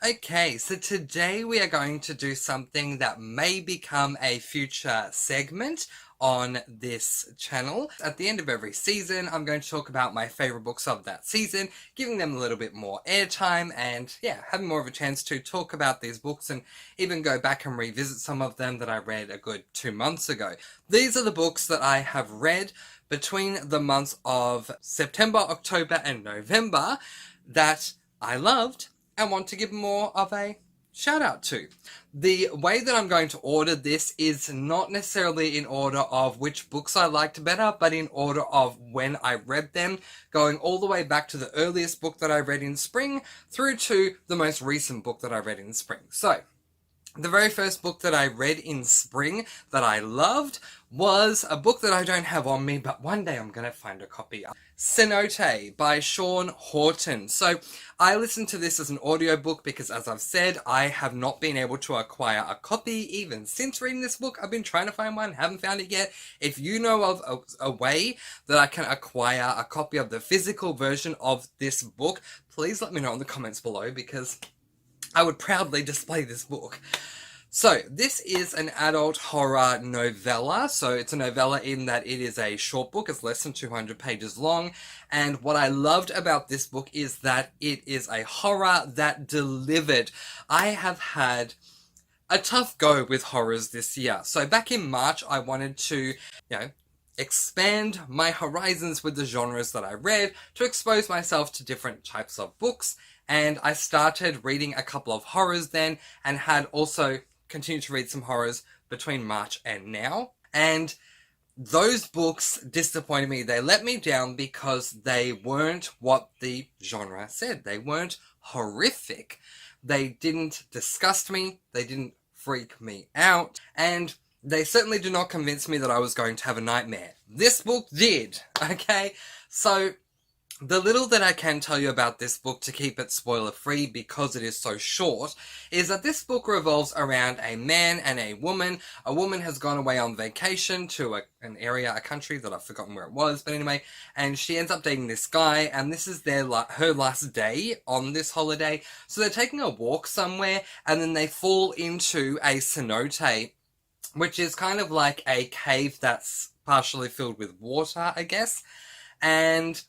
Okay, so today we are going to do something that may become a future segment on this channel. At the end of every season, I'm going to talk about my favorite books of that season, giving them a little bit more airtime and, yeah, having more of a chance to talk about these books and even go back and revisit some of them that I read a good 2 months ago. These are the books that I have read between the months of September, October, and November that I loved and want to give more of a shout out to. The way that I'm going to order this is not necessarily in order of which books I liked better, but in order of when I read them, going all the way back to the earliest book that I read in spring through to the most recent book that I read in spring. So, the very first book that I read in spring that I loved was a book that I don't have on me, but one day I'm going to find a copy of. Cenote by Sean Horton. So I listened to this as an audiobook because, as I've said, I have not been able to acquire a copy even since reading this book. I've been trying to find one, haven't found it yet. If you know of a way that I can acquire a copy of the physical version of this book, please let me know in the comments below because I would proudly display this book. So, this is an adult horror novella. So, it's a novella in that it is a short book. It's less than 200 pages long. And what I loved about this book is that it is a horror that delivered. I have had a tough go with horrors this year. So, back in March, I wanted to, expand my horizons with the genres that I read to expose myself to different types of books. And I started reading a couple of horrors then and had also continued to read some horrors between March and now. And those books disappointed me. They let me down because they weren't what the genre said. They weren't horrific. They didn't disgust me. They didn't freak me out. And they certainly did not convince me that I was going to have a nightmare. This book did, okay? So, the little that I can tell you about this book to keep it spoiler-free because it is so short is that this book revolves around a man and a woman. A woman has gone away on vacation to an area, a country that I've forgotten where it was, but anyway, and she ends up dating this guy, and this is her last day on this holiday. So they're taking a walk somewhere, and then they fall into a cenote, which is kind of like a cave that's partially filled with water, I guess. And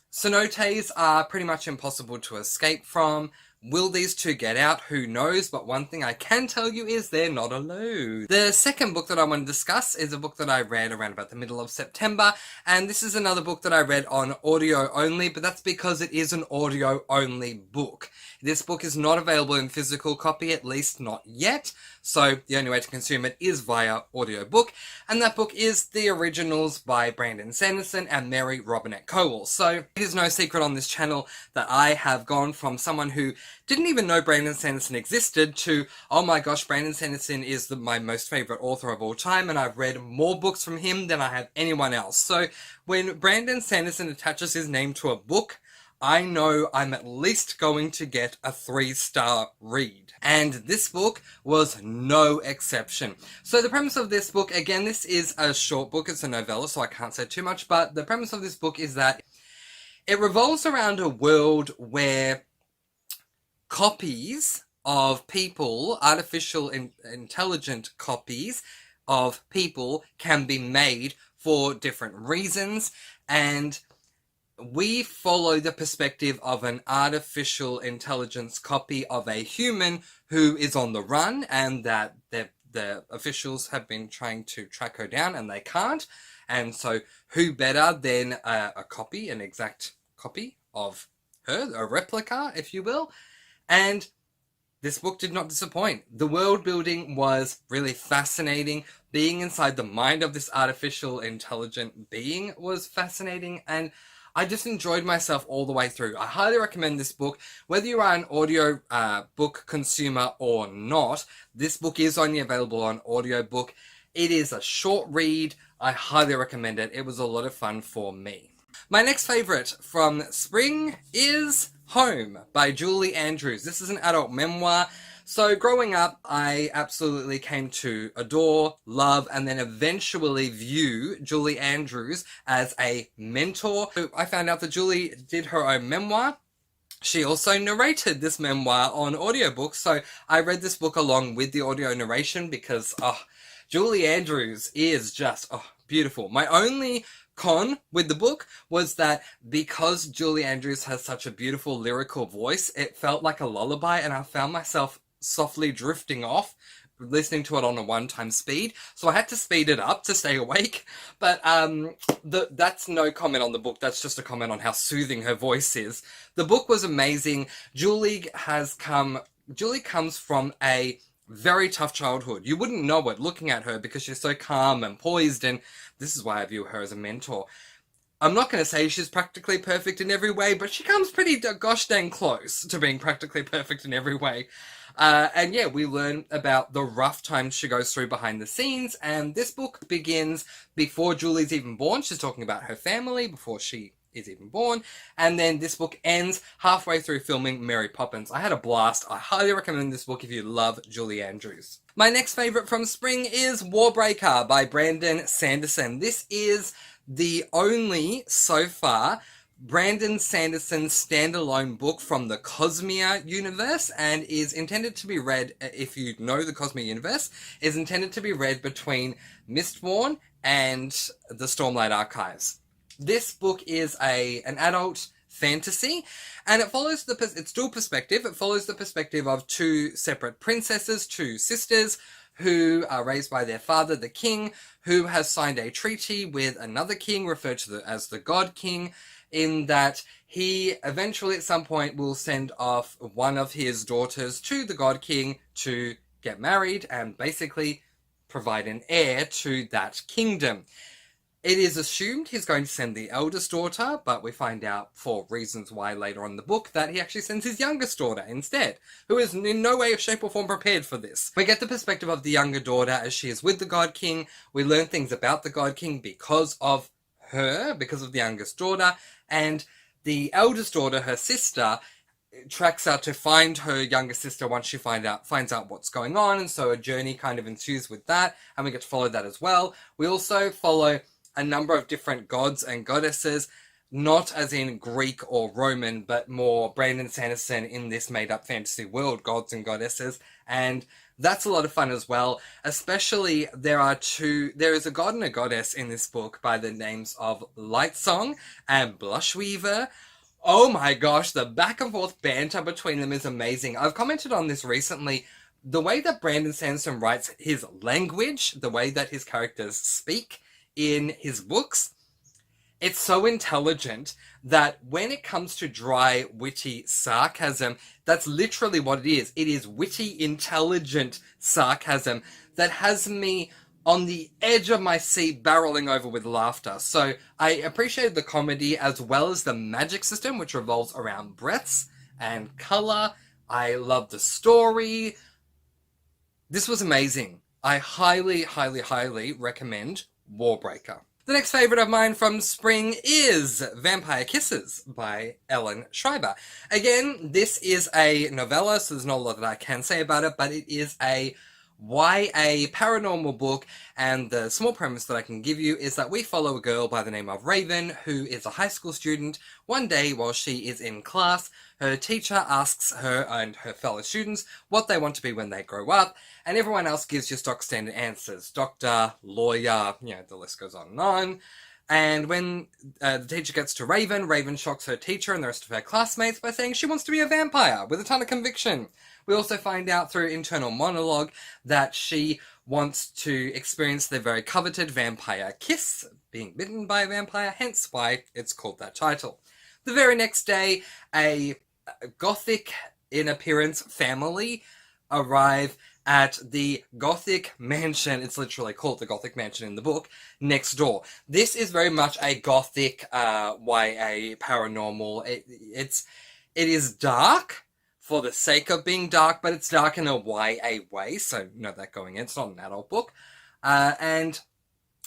cenotes are pretty much impossible to escape from. Will these two get out? Who knows? But one thing I can tell you is they're not alone. The second book that I want to discuss is a book that I read around about the middle of September, and this is another book that I read on audio only, but that's because it is an audio only book. This book is not available in physical copy, at least not yet, so the only way to consume it is via audiobook, and that book is The Originals by Brandon Sanderson and Mary Robinette Cowell. So it is no secret on this channel that I have gone from someone who didn't even know Brandon Sanderson existed to, oh my gosh, Brandon Sanderson is my most favorite author of all time, and I've read more books from him than I have anyone else. So when Brandon Sanderson attaches his name to a book, I know I'm at least going to get a 3-star read. And this book was no exception. So the premise of this book, again, this is a short book, it's a novella, so I can't say too much, but the premise of this book is that it revolves around a world where copies of people, artificial intelligent copies of people can be made for different reasons, and we follow the perspective of an artificial intelligence copy of a human who is on the run, and that the officials have been trying to track her down and they can't. And so who better than a copy, an exact copy of her, a replica, if you will. And this book did not disappoint. The world building was really fascinating. Being inside the mind of this artificial intelligent being was fascinating, and I just enjoyed myself all the way through. I highly recommend this book. Whether you are an audio book consumer or not, this book is only available on audiobook. It is a short read. I highly recommend it. It was a lot of fun for me. My next favourite from spring is Home by Julie Andrews. This is an adult memoir. So growing up, I absolutely came to adore, love, and then eventually view Julie Andrews as a mentor. I found out that Julie did her own memoir. She also narrated this memoir on audiobook, so I read this book along with the audio narration because, Julie Andrews is just, beautiful. My only con with the book was that because Julie Andrews has such a beautiful lyrical voice, it felt like a lullaby, and I found myself softly drifting off listening to it on a one-time speed, so I had to speed it up to stay awake. But that's no comment on the book, that's just a comment on how soothing her voice is. The book was amazing. Julie comes from a very tough childhood. You wouldn't know it looking at her because she's so calm and poised, and this is why I view her as a mentor. I'm not going to say she's practically perfect in every way, but she comes pretty gosh dang close to being practically perfect in every way. And yeah, we learn about the rough times she goes through behind the scenes, and this book begins before Julie's even born. She's talking about her family before she is even born, and then this book ends halfway through filming Mary Poppins. I had a blast. I highly recommend this book if you love Julie Andrews. My next favourite from spring is Warbreaker by Brandon Sanderson. This is the only, so far, Brandon Sanderson standalone book from the Cosmere universe, and is intended to be read, if you know the Cosmere universe, is intended to be read between Mistborn and the Stormlight Archives. This book is an adult fantasy, and it follows it's dual perspective. It follows the perspective of two separate princesses, two sisters, who are raised by their father, the king, who has signed a treaty with another king, referred to as the God King, in that he eventually at some point will send off one of his daughters to the God King to get married and basically provide an heir to that kingdom. It is assumed he's going to send the eldest daughter, but we find out for reasons why later on in the book that he actually sends his youngest daughter instead, who is in no way, shape or form prepared for this. We get the perspective of the younger daughter as she is with the God King. We learn things about the God King because of her, because of the youngest daughter, and the eldest daughter, her sister, tracks out to find her younger sister once she finds out what's going on, and so a journey kind of ensues with that, and we get to follow that as well. We also follow a number of different gods and goddesses, not as in Greek or Roman, but more Brandon Sanderson in this made-up fantasy world, gods and goddesses, and that's a lot of fun as well. Especially, there is a god and a goddess in this book by the names of Lightsong and Blushweaver. Oh my gosh, the back and forth banter between them is amazing. I've commented on this recently. The way that Brandon Sanderson writes his language, the way that his characters speak in his books, it's so intelligent that when it comes to dry, witty sarcasm, that's literally what it is. It is witty, intelligent sarcasm that has me on the edge of my seat barreling over with laughter. So I appreciated the comedy as well as the magic system, which revolves around breaths and colour. I love the story. This was amazing. I highly, highly, highly recommend Warbreaker. The next favourite of mine from spring is Vampire Kisses by Ellen Schreiber. Again, this is a novella, so there's not a lot that I can say about it, but it is a YA paranormal book, and the small premise that I can give you is that we follow a girl by the name of Raven, who is a high school student. One day, while she is in class, her teacher asks her and her fellow students what they want to be when they grow up, and everyone else gives your stock standard answers. Doctor, lawyer, the list goes on and on. And when the teacher gets to Raven, Raven shocks her teacher and the rest of her classmates by saying she wants to be a vampire with a ton of conviction. We also find out through internal monologue that she wants to experience the very coveted vampire kiss, being bitten by a vampire, hence why it's called that title. The very next day, a gothic in appearance family arrive at the Gothic Mansion. It's literally called the Gothic Mansion in the book, next door. This is very much a Gothic YA paranormal. It is dark for the sake of being dark, but it's dark in a YA way, so note that going in. It's not an adult book. And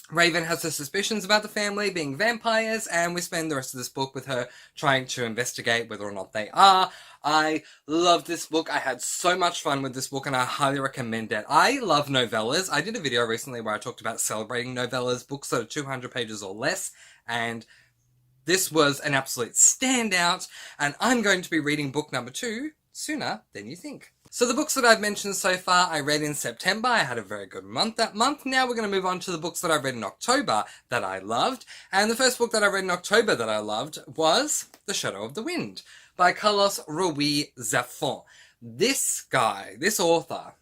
Raven has her suspicions about the family being vampires, and we spend the rest of this book with her trying to investigate whether or not they are. I love this book. I had so much fun with this book, and I highly recommend it. I love novellas. I did a video recently where I talked about celebrating novellas, books that are 200 pages or less, and This was an absolute standout, and I'm going to be reading book number 2 sooner than you think. So the books that I've mentioned so far, I read in September. I had a very good month that month. Now we're going to move on to the books that I read in October that I loved. And the first book that I read in October that I loved was The Shadow of the Wind by Carlos Ruiz Zafón. This guy, this author,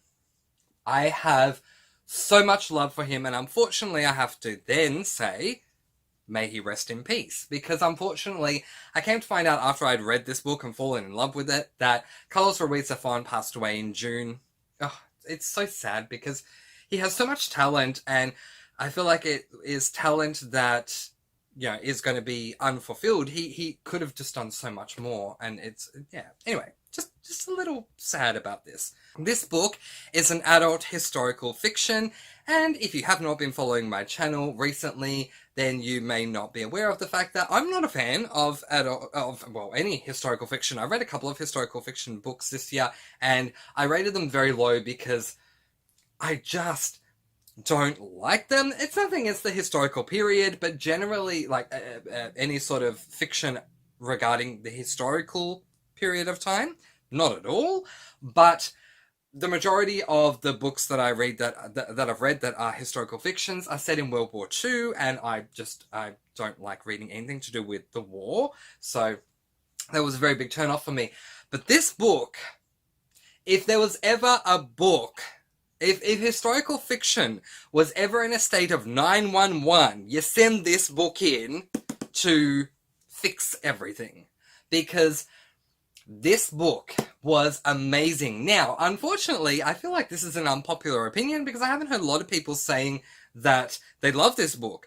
I have so much love for him, and unfortunately I have to then say, may he rest in peace. Because unfortunately, I came to find out after I'd read this book and fallen in love with it that Carlos Ruiz Zafón passed away in June. Oh, it's so sad because he has so much talent, and I feel like it is talent that, you know, is going to be unfulfilled. He could have just done so much more, and it's, yeah. Anyway, just a little sad about this. This book is an adult historical fiction, and if you have not been following my channel recently, then you may not be aware of the fact that I'm not a fan of any historical fiction. I read a couple of historical fiction books this year, and I rated them very low because I just don't like them. It's nothing against the historical period, but generally, like, any sort of fiction regarding the historical period of time, not at all. But the majority of the books that I read that I've read that are historical fictions are set in World War II, and I don't like reading anything to do with the war, so that was a very big turn off for me. But this book, if there was ever a book, if historical fiction was ever in a state of 911, you send this book in to fix everything, because this book was amazing. Now, unfortunately, I feel like this is an unpopular opinion because I haven't heard a lot of people saying that they love this book.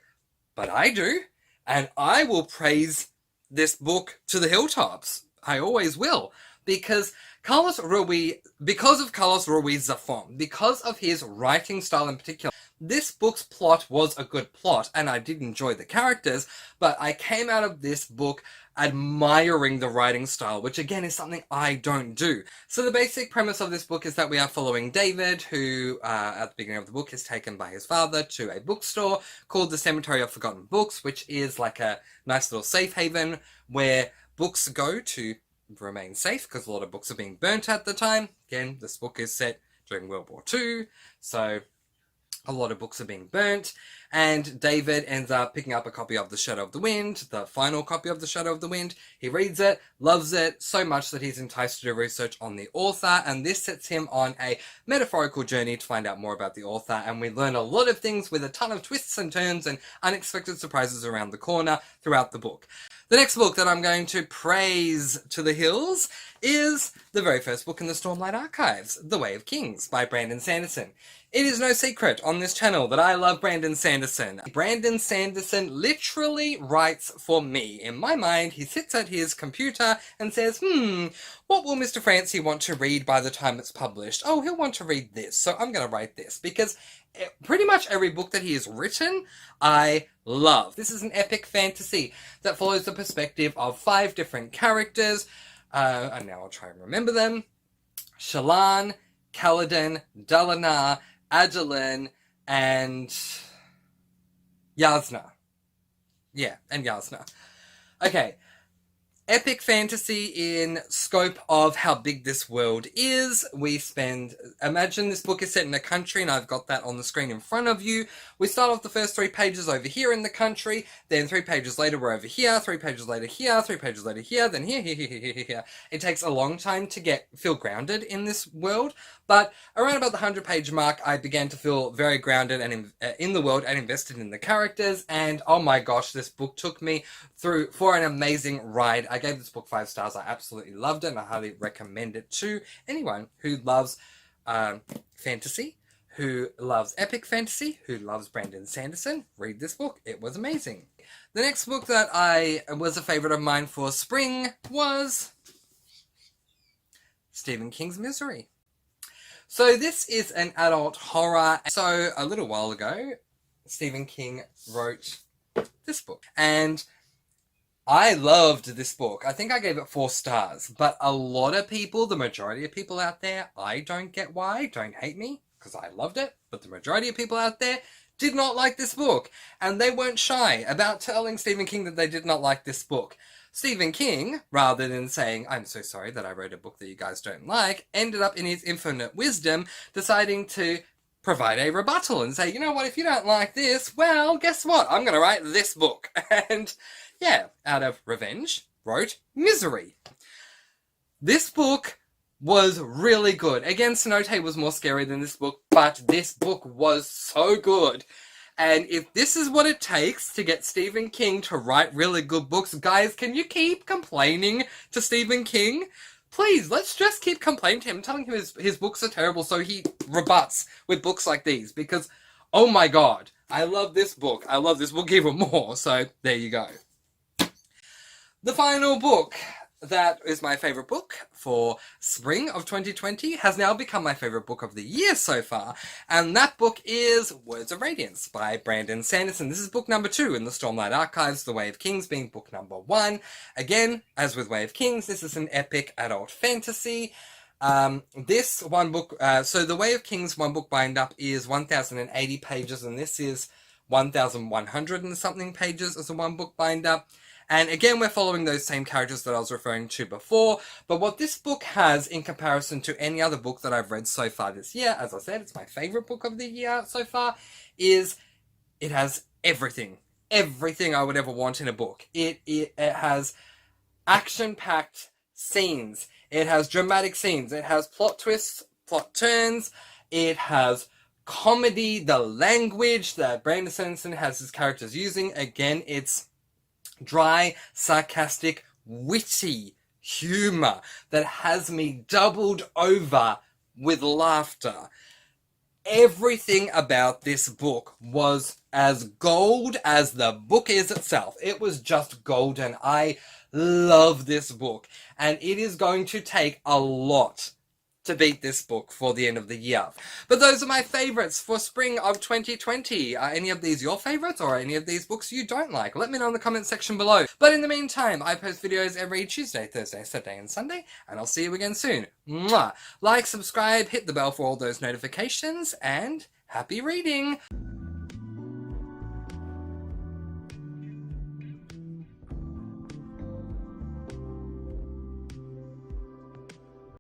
But I do, and I will praise this book to the hilltops. I always will. Because Carlos Ruiz Zafón, because of his writing style in particular, this book's plot was a good plot, and I did enjoy the characters, but I came out of this book admiring the writing style, which again is something I don't do. So the basic premise of this book is that we are following David, who at the beginning of the book is taken by his father to a bookstore called the Cemetery of Forgotten Books, which is like a nice little safe haven where books go to remain safe, because a lot of books are being burnt at the time. Again, this book is set during World War II, so a lot of books are being burnt, and David ends up picking up a copy of The Shadow of the Wind, the final copy of The Shadow of the Wind. He reads it, loves it so much that he's enticed to do research on the author, and this sets him on a metaphorical journey to find out more about the author, and we learn a lot of things with a ton of twists and turns and unexpected surprises around the corner throughout the book. The next book that I'm going to praise to the hills is the very first book in the Stormlight Archives, The Way of Kings by Brandon Sanderson. It is no secret on this channel that I love Brandon Sanderson. Brandon Sanderson literally writes for me. In my mind, he sits at his computer and says, what will Mr. Francie want to read by the time it's published? Oh, he'll want to read this, so I'm going to write this. Because pretty much every book that he has written, I love. This is an epic fantasy that follows the perspective of 5 different characters. And now I'll try and remember them. Shallan, Kaladin, Dalinar, Adolin, and Yasna. Yeah, and Yasna. Okay. Epic fantasy in scope of how big this world is. Imagine this book is set in a country, and I've got that on the screen in front of you. We start off the first 3 pages over here in the country, then 3 pages later we're over here, 3 pages later here, 3 pages later here, then here. It takes a long time to feel grounded in this world, but around about the 100-page mark, I began to feel very grounded and in the world and invested in the characters, and oh my gosh, this book took me for an amazing ride. I gave this book 5 stars. I absolutely loved it, and I highly recommend it to anyone who loves fantasy, who loves epic fantasy, who loves Brandon Sanderson. Read this book. It was amazing. The next book that was a favorite of mine for spring was Stephen King's Misery. So this is an adult horror. So a little while ago, Stephen King wrote this book, and I loved this book. I think I gave it 4 stars, but a lot of people, the majority of people out there, I don't get why, don't hate me, because I loved it, but the majority of people out there did not like this book, and they weren't shy about telling Stephen King that they did not like this book. Stephen King, rather than saying, I'm so sorry that I wrote a book that you guys don't like, ended up in his infinite wisdom deciding to provide a rebuttal and say, you know what, if you don't like this, well, guess what? I'm going to write this book. And yeah, out of revenge, wrote Misery. This book was really good. Again, Cenote was more scary than this book, but this book was so good. And if this is what it takes to get Stephen King to write really good books, guys, can you keep complaining to Stephen King? Please, let's just keep complaining to him, telling him his books are terrible, so he rebuts with books like these. Because, oh my god, I love this book. I love this book even more, so there you go. The final book that is my favourite book for spring of 2020 has now become my favourite book of the year so far, and that book is Words of Radiance by Brandon Sanderson. This is book number 2 in the Stormlight Archives, The Way of Kings being book number 1. Again, as with Way of Kings, this is an epic adult fantasy. This one book, so The Way of Kings one book bind-up is 1,080 pages, and this is 1,100 and something pages as a one book bind-up. And again, we're following those same characters that I was referring to before, but what this book has in comparison to any other book that I've read so far this year, as I said, it's my favourite book of the year so far, is it has everything. Everything I would ever want in a book. It has action-packed scenes. It has dramatic scenes. It has plot twists, plot turns. It has comedy, the language that Brandon Sanderson has his characters using. Again, it's dry, sarcastic, witty humour that has me doubled over with laughter. Everything about this book was as gold as the book is itself. It was just golden. I love this book, and it is going to take a lot to beat this book for the end of the year. But those are my favourites for spring of 2020. Are any of these your favourites, or any of these books you don't like? Let me know in the comment section below. But in the meantime, I post videos every Tuesday, Thursday, Saturday and Sunday, and I'll see you again soon. Mwah! Like, subscribe, hit the bell for all those notifications, and happy reading!